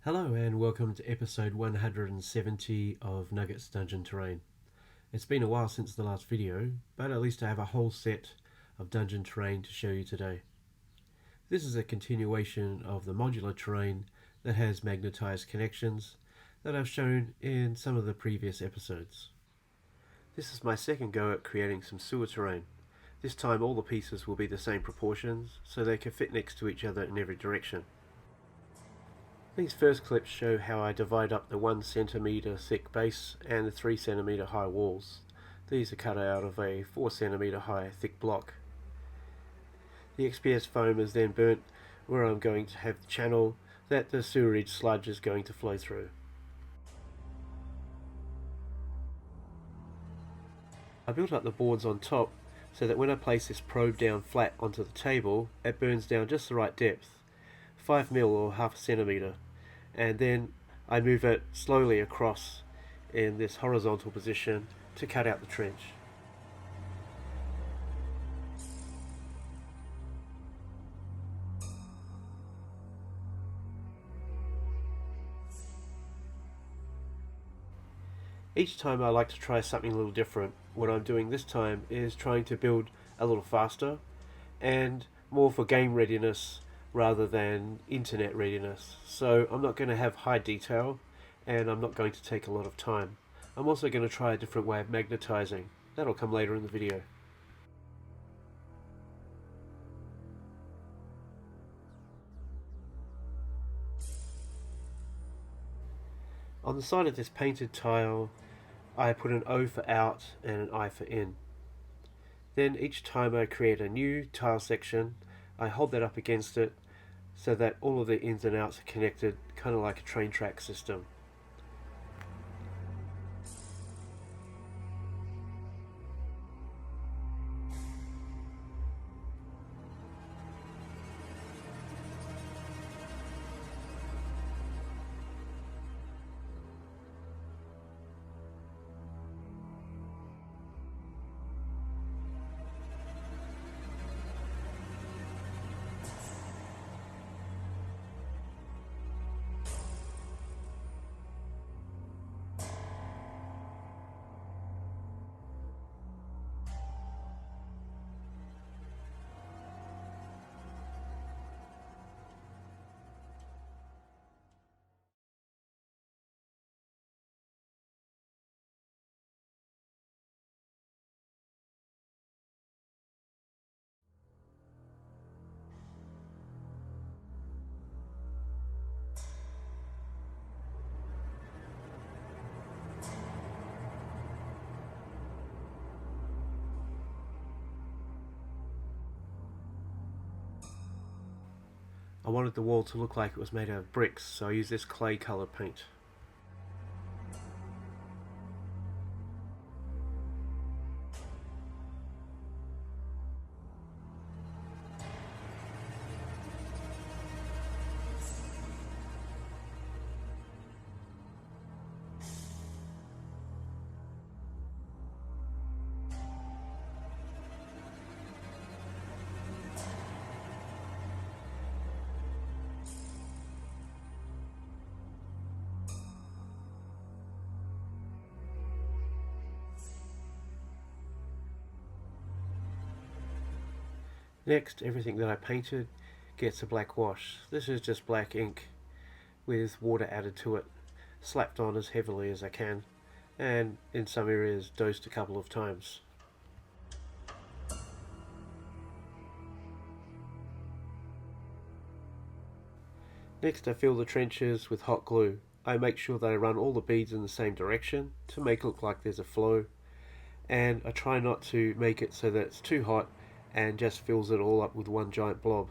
Hello and welcome to episode 170 of Nuggets Dungeon Terrain. It's been a while since the last video, but at least I have a whole set of dungeon terrain to show you today. This is a continuation of the modular terrain that has magnetized connections that I've shown in some of the previous episodes. This is my second go at creating some sewer terrain. This time all the pieces will be the same proportions so they can fit next to each other in every direction. These first clips show how I divide up the 1 centimeter thick base and the 3 centimeter high walls. These are cut out of a 4 centimeter high thick block. The XPS foam is then burnt where I'm going to have the channel that the sewerage sludge is going to flow through. I built up the boards on top so that when I place this probe down flat onto the table, it burns down just the right depth, 5mm or half a centimeter, and then I move it slowly across in this horizontal position to cut out the trench. Each time I like to try something a little different. What I'm doing this time is trying to build a little faster and more for game readiness rather than internet readiness. So I'm not going to have high detail and I'm not going to take a lot of time. I'm also going to try a different way of magnetizing. That'll come later in the video. On the side of this painted tile, I put an O for out and an I for in. Then each time I create a new tile section, I hold that up against it so that all of the ins and outs are connected, kind of like a train track system. I wanted the wall to look like it was made out of bricks, so I used this clay color paint. Next, everything that I painted gets a black wash. This is just black ink with water added to it, slapped on as heavily as I can, and in some areas dosed a couple of times. Next, I fill the trenches with hot glue. I make sure that I run all the beads in the same direction to make it look like there's a flow, and I try not to make it so that it's too hot and just fills it all up with one giant blob.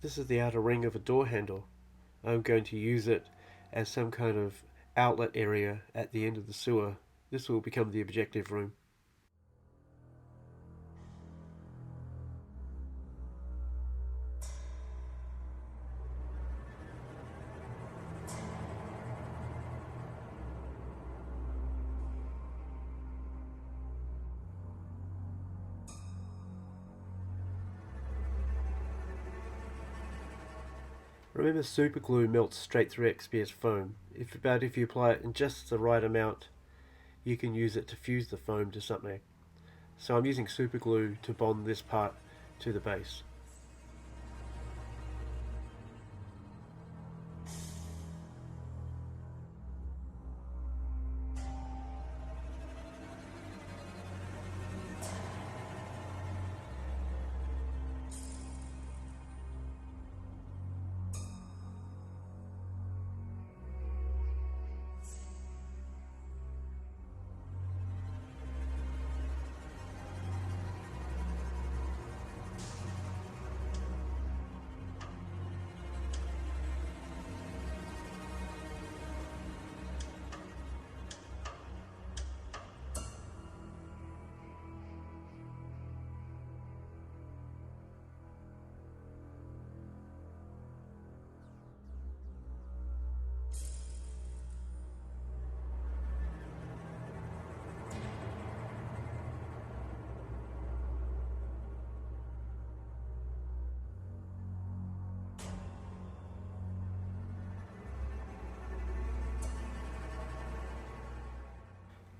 This is the outer ring of a door handle. I'm going to use it as some kind of outlet area at the end of the sewer. This will become the objective room. Remember, super glue melts straight through XPS foam, but if you apply it in just the right amount, you can use it to fuse the foam to something. So I'm using super glue to bond this part to the base.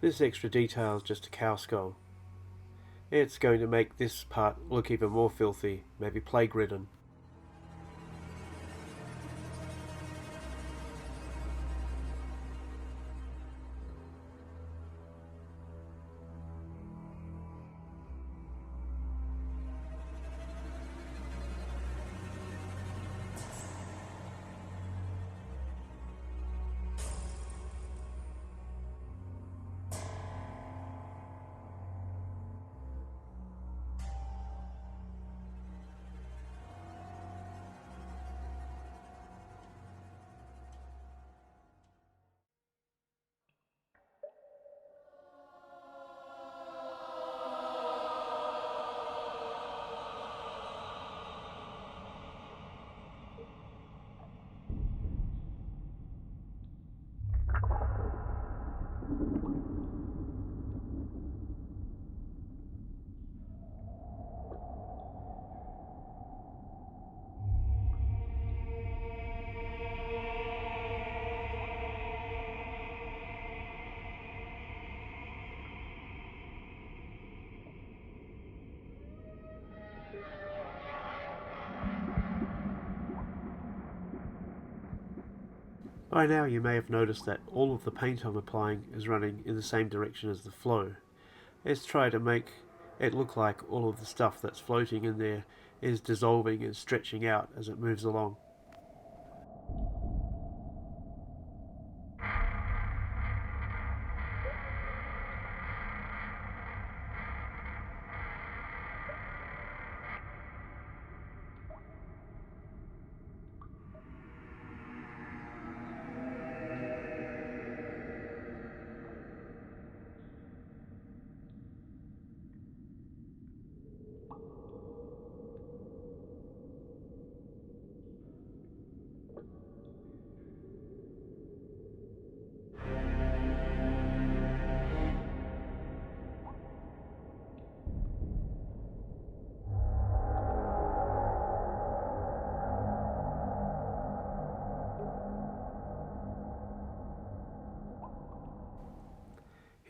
This extra detail is just a cow skull. It's going to make this part look even more filthy, maybe plague-ridden. By now you may have noticed that all of the paint I'm applying is running in the same direction as the flow. Let's try to make it look like all of the stuff that's floating in there is dissolving and stretching out as it moves along.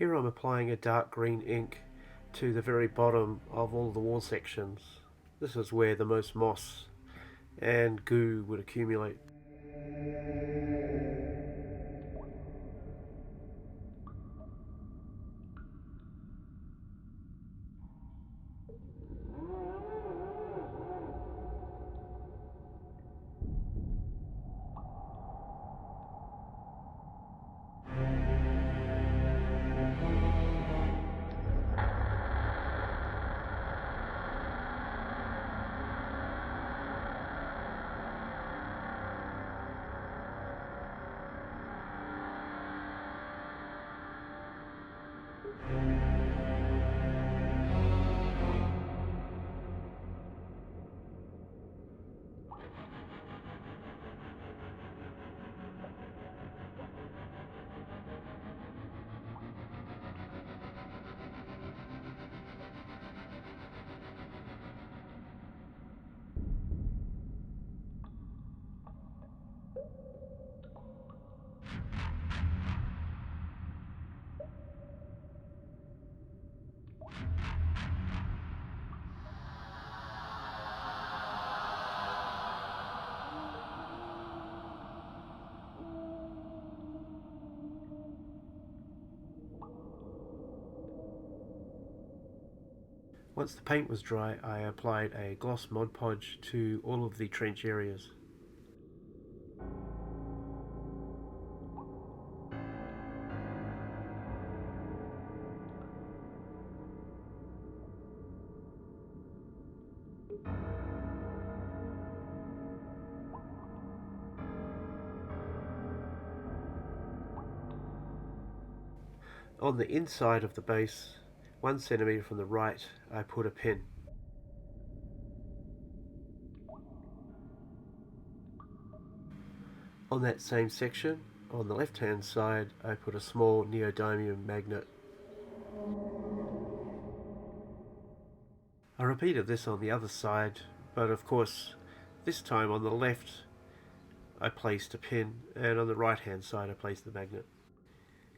Here I'm applying a dark green ink to the very bottom of all the wall sections. This is where the most moss and goo would accumulate. Once the paint was dry, I applied a gloss Mod Podge to all of the trench areas. On the inside of the base, 1 centimeter from the right, I put a pin. On that same section, on the left hand side, I put a small neodymium magnet. I repeated this on the other side, but of course this time on the left I placed a pin, and on the right hand side I placed the magnet.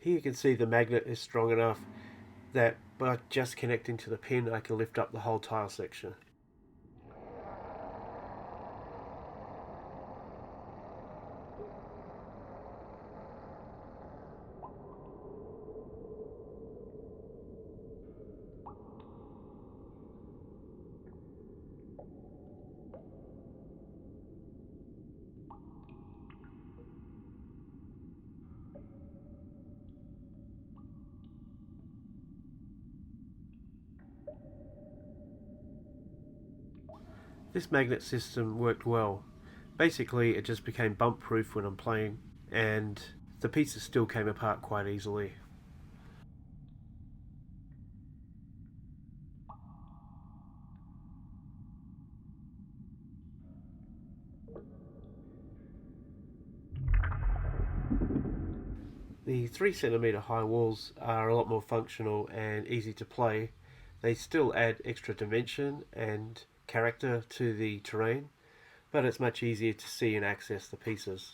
Here you can see the magnet is strong enough that by just connecting to the pin I can lift up the whole tile section. This magnet system worked well. Basically it just became bump proof when I'm playing, and the pieces still came apart quite easily. The 3 centimeter high walls are a lot more functional and easy to play. They still add extra dimension and character to the terrain, but it's much easier to see and access the pieces.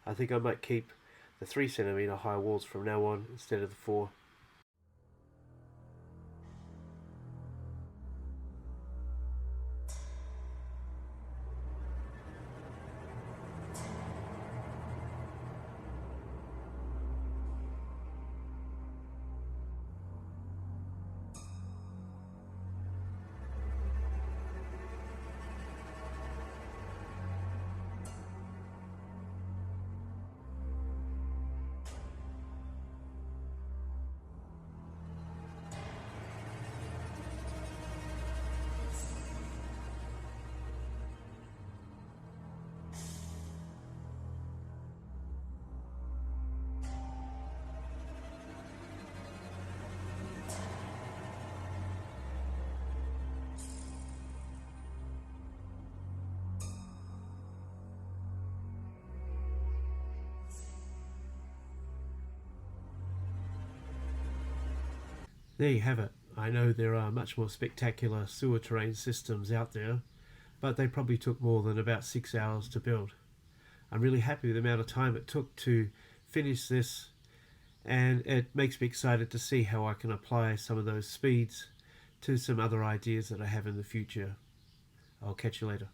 I think I might keep the 3 centimeter high walls from now on instead of the 4. There you have it. I know there are much more spectacular sewer terrain systems out there, but they probably took more than about 6 hours to build. I'm really happy with the amount of time it took to finish this, and it makes me excited to see how I can apply some of those speeds to some other ideas that I have in the future. I'll catch you later.